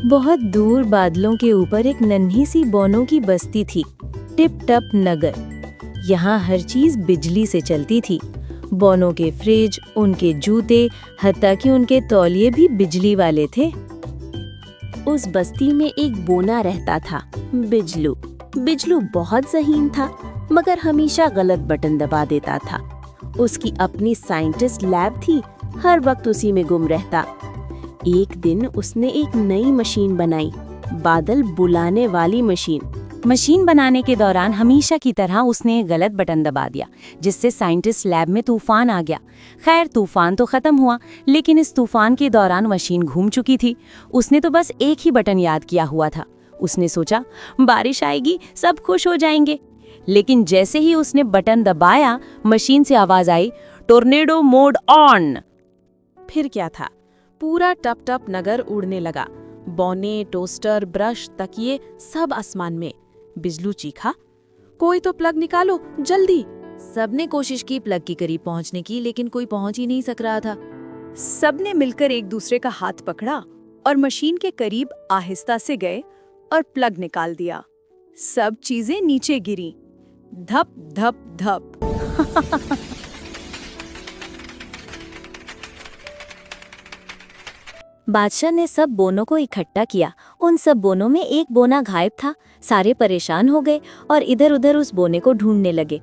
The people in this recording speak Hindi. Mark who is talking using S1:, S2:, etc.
S1: बहुत दूर बादलों के ऊपर एक नन्ही सी बौनों की बस्ती थी, टिप टप नगर। यहाँ हर चीज बिजली से चलती थी। बौनों के फ्रिज, उनके जूते, हत्ता कि उनके तौलिए भी बिजली वाले थे।
S2: उस बस्ती में एक बोना रहता था, बिजलू। बिजलू बहुत ज़हीन था, मगर हमेशा गलत बटन दबा देता था। उसकी अपनी साइंटिस्ट लैब थी, हर वक्त उसी में गुम रहता। एक दिन उसने एक नई मशीन बनाई, बादल बुलाने वाली मशीन बनाने के दौरान हमेशा की तरह उसने एक गलत बटन दबा दिया, जिससे साइंटिस्ट लैब में तूफान आ गया। खैर, तूफान तो खत्म हुआ, लेकिन इस तूफान के दौरान मशीन घूम चुकी थी। उसने तो बस एक ही बटन याद किया हुआ था। उसने सोचा, बारिश आएगी, सब खुश हो जाएंगे। लेकिन जैसे ही उसने बटन दबाया, मशीन से आवाज आई, टोर्नेडो मोड ऑन।
S3: फिर क्या था, पूरा टप टप नगर उड़ने लगा। बौने, टोस्टर, ब्रश, तकिए सब आसमान में। बिजलू चीखा, कोई तो प्लग निकालो जल्दी।
S4: सबने कोशिश की प्लग के करीब पहुंचने की, लेकिन कोई पहुंच ही नहीं सक रहा था।
S5: सबने मिलकर एक दूसरे का हाथ पकड़ा और मशीन के करीब आहिस्ता से गए और प्लग निकाल दिया। सब चीजें नीचे गिरी, धप धप धप।
S1: बादशाह ने सब बोनों को इकट्ठा किया। उन सब बोनों में एक बोना गायब था। सारे परेशान हो गए और इधर उधर उस बोने को ढूंढने लगे।